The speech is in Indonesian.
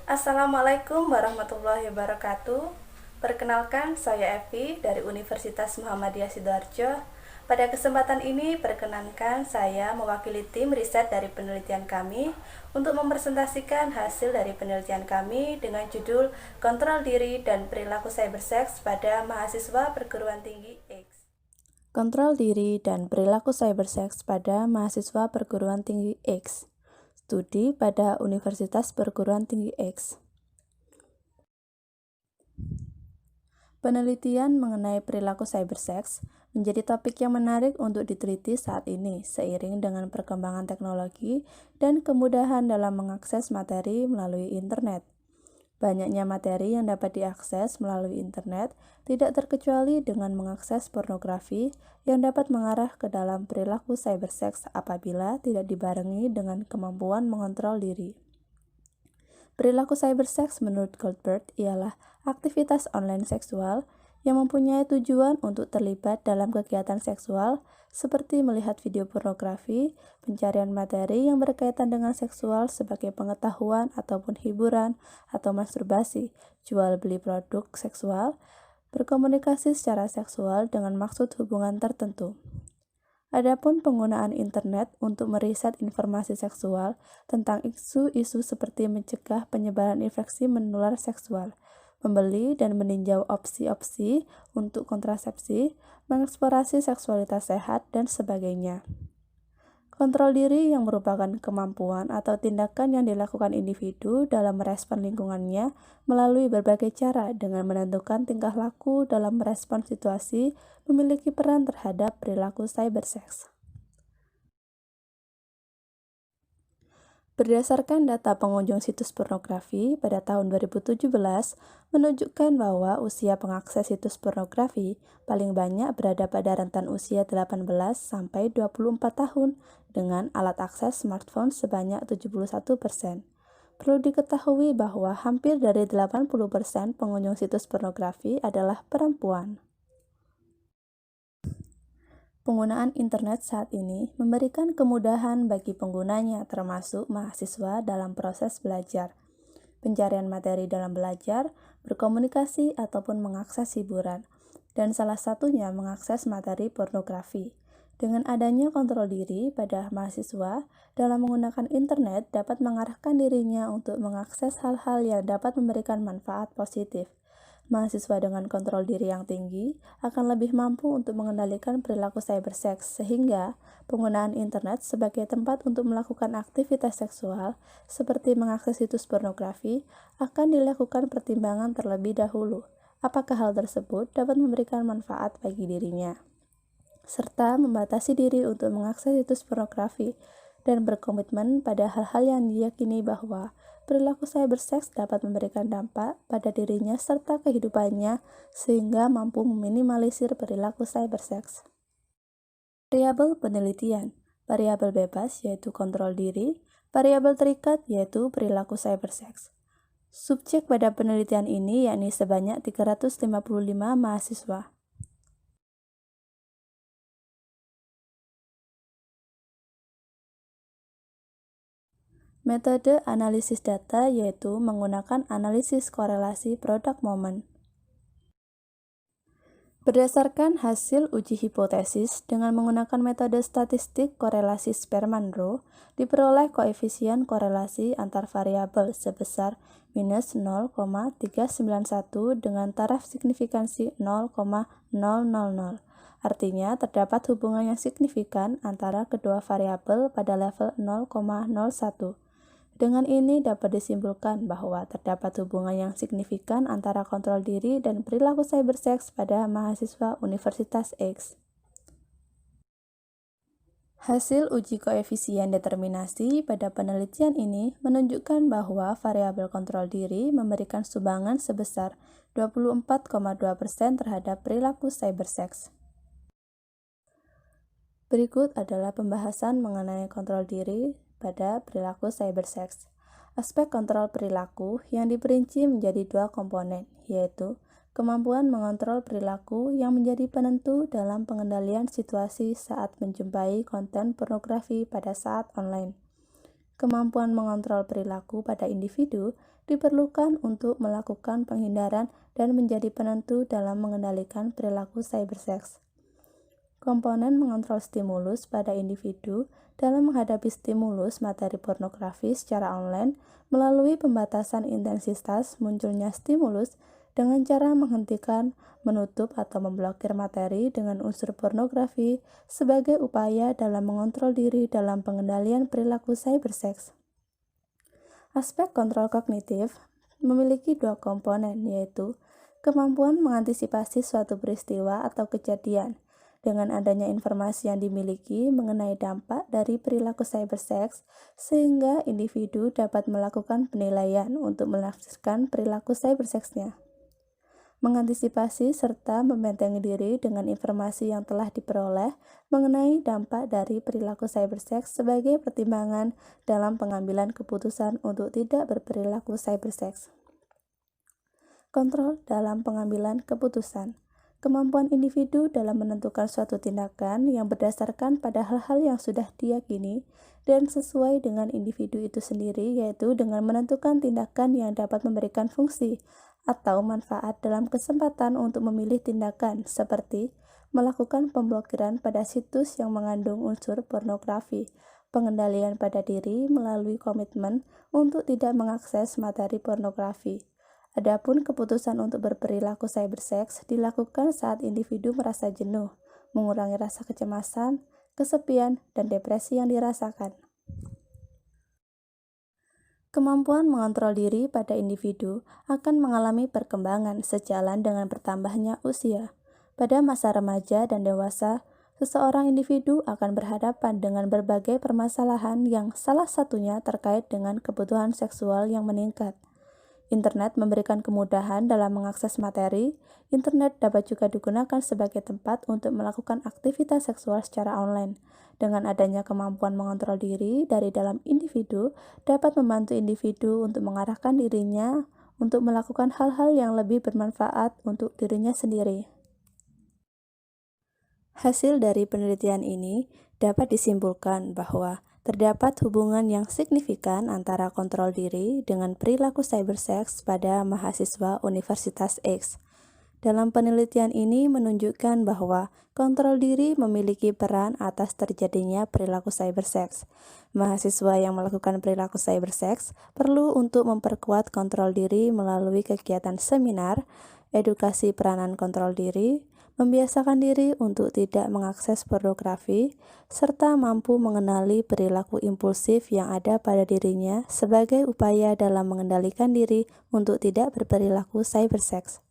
Assalamualaikum warahmatullahi wabarakatuh. Perkenalkan, saya Evi dari Universitas Muhammadiyah Sidoarjo. Pada kesempatan ini, perkenankan saya mewakili tim riset dari penelitian kami untuk mempresentasikan hasil dari penelitian kami dengan judul Kontrol Diri dan Perilaku Cybersex pada Mahasiswa Perguruan Tinggi X. Kontrol diri dan perilaku cybersex pada mahasiswa perguruan tinggi X. Studi pada Universitas Perguruan Tinggi X. Penelitian mengenai perilaku cybersex menjadi topik yang menarik untuk diteliti saat ini seiring dengan perkembangan teknologi dan kemudahan dalam mengakses materi melalui internet. Banyaknya materi yang dapat diakses melalui internet tidak terkecuali dengan mengakses pornografi yang dapat mengarah ke dalam perilaku cybersex apabila tidak dibarengi dengan kemampuan mengontrol diri. Perilaku cybersex menurut Goldberg ialah aktivitas online seksual yang mempunyai tujuan untuk terlibat dalam kegiatan seksual seperti melihat video pornografi, pencarian materi yang berkaitan dengan seksual sebagai pengetahuan ataupun hiburan, atau masturbasi, jual beli produk seksual, berkomunikasi secara seksual dengan maksud hubungan tertentu. Adapun penggunaan internet untuk meriset informasi seksual tentang isu-isu seperti mencegah penyebaran infeksi menular seksual, membeli dan meninjau opsi-opsi untuk kontrasepsi, mengeksplorasi seksualitas sehat, dan sebagainya. Kontrol diri yang merupakan kemampuan atau tindakan yang dilakukan individu dalam merespon lingkungannya melalui berbagai cara dengan menentukan tingkah laku dalam merespon situasi memiliki peran terhadap perilaku cybersex. Berdasarkan data pengunjung situs pornografi pada tahun 2017 menunjukkan bahwa usia pengakses situs pornografi paling banyak berada pada rentan usia 18 sampai 24 tahun dengan alat akses smartphone sebanyak 71%. Perlu diketahui bahwa hampir dari 80% pengunjung situs pornografi adalah perempuan. Penggunaan internet saat ini memberikan kemudahan bagi penggunanya termasuk mahasiswa dalam proses belajar, pencarian materi dalam belajar, berkomunikasi ataupun mengakses hiburan, dan salah satunya mengakses materi pornografi. Dengan adanya kontrol diri pada mahasiswa dalam menggunakan internet dapat mengarahkan dirinya untuk mengakses hal-hal yang dapat memberikan manfaat positif. Mahasiswa dengan kontrol diri yang tinggi akan lebih mampu untuk mengendalikan perilaku cybersex sehingga penggunaan internet sebagai tempat untuk melakukan aktivitas seksual seperti mengakses situs pornografi akan dilakukan pertimbangan terlebih dahulu apakah hal tersebut dapat memberikan manfaat bagi dirinya, serta membatasi diri untuk mengakses situs pornografi dan berkomitmen pada hal-hal yang diyakini bahwa perilaku cybersex dapat memberikan dampak pada dirinya serta kehidupannya sehingga mampu meminimalisir perilaku cybersex. Variabel penelitian, variabel bebas yaitu kontrol diri, variabel terikat yaitu perilaku cybersex. Subjek pada penelitian ini yakni sebanyak 355 mahasiswa. Metode analisis data yaitu menggunakan analisis korelasi product moment. Berdasarkan hasil uji hipotesis dengan menggunakan metode statistik korelasi Spearman-Rho, diperoleh koefisien korelasi antar variabel sebesar minus 0,391 dengan taraf signifikansi 0,000. Artinya, terdapat hubungan yang signifikan antara kedua variabel pada level 0,01. Dengan ini dapat disimpulkan bahwa terdapat hubungan yang signifikan antara kontrol diri dan perilaku cybersex pada mahasiswa Universitas X. Hasil uji koefisien determinasi pada penelitian ini menunjukkan bahwa variabel kontrol diri memberikan sumbangan sebesar 24,2% terhadap perilaku cybersex. Berikut adalah pembahasan mengenai kontrol diri pada perilaku cybersex. Aspek kontrol perilaku yang diperinci menjadi dua komponen, yaitu kemampuan mengontrol perilaku yang menjadi penentu dalam pengendalian situasi saat menjumpai konten pornografi pada saat online. Kemampuan mengontrol perilaku pada individu diperlukan untuk melakukan penghindaran dan menjadi penentu dalam mengendalikan perilaku cybersex. Komponen mengontrol stimulus pada individu dalam menghadapi stimulus materi pornografi secara online melalui pembatasan intensitas munculnya stimulus dengan cara menghentikan, menutup, atau memblokir materi dengan unsur pornografi sebagai upaya dalam mengontrol diri dalam pengendalian perilaku cybersex. Aspek kontrol kognitif memiliki dua komponen, yaitu kemampuan mengantisipasi suatu peristiwa atau kejadian. Dengan adanya informasi yang dimiliki mengenai dampak dari perilaku cybersex, sehingga individu dapat melakukan penilaian untuk menafsirkan perilaku cybersexnya. Mengantisipasi serta membentengi diri dengan informasi yang telah diperoleh mengenai dampak dari perilaku cybersex sebagai pertimbangan dalam pengambilan keputusan untuk tidak berperilaku cybersex. Kontrol dalam pengambilan keputusan. Kemampuan individu dalam menentukan suatu tindakan yang berdasarkan pada hal-hal yang sudah diyakini dan sesuai dengan individu itu sendiri, yaitu dengan menentukan tindakan yang dapat memberikan fungsi atau manfaat dalam kesempatan untuk memilih tindakan, seperti melakukan pemblokiran pada situs yang mengandung unsur pornografi, pengendalian pada diri melalui komitmen untuk tidak mengakses materi pornografi. Adapun keputusan untuk berperilaku cybersex dilakukan saat individu merasa jenuh, mengurangi rasa kecemasan, kesepian, dan depresi yang dirasakan. Kemampuan mengontrol diri pada individu akan mengalami perkembangan sejalan dengan bertambahnya usia. Pada masa remaja dan dewasa, seseorang individu akan berhadapan dengan berbagai permasalahan yang salah satunya terkait dengan kebutuhan seksual yang meningkat. Internet memberikan kemudahan dalam mengakses materi. Internet dapat juga digunakan sebagai tempat untuk melakukan aktivitas seksual secara online. Dengan adanya kemampuan mengontrol diri dari dalam individu, dapat membantu individu untuk mengarahkan dirinya untuk melakukan hal-hal yang lebih bermanfaat untuk dirinya sendiri. Hasil dari penelitian ini dapat disimpulkan bahwa terdapat hubungan yang signifikan antara kontrol diri dengan perilaku cybersex pada mahasiswa Universitas X. Dalam penelitian ini menunjukkan bahwa kontrol diri memiliki peran atas terjadinya perilaku cybersex. Mahasiswa yang melakukan perilaku cybersex perlu untuk memperkuat kontrol diri melalui kegiatan seminar, edukasi peranan kontrol diri, membiasakan diri untuk tidak mengakses pornografi, serta mampu mengenali perilaku impulsif yang ada pada dirinya sebagai upaya dalam mengendalikan diri untuk tidak berperilaku cybersex.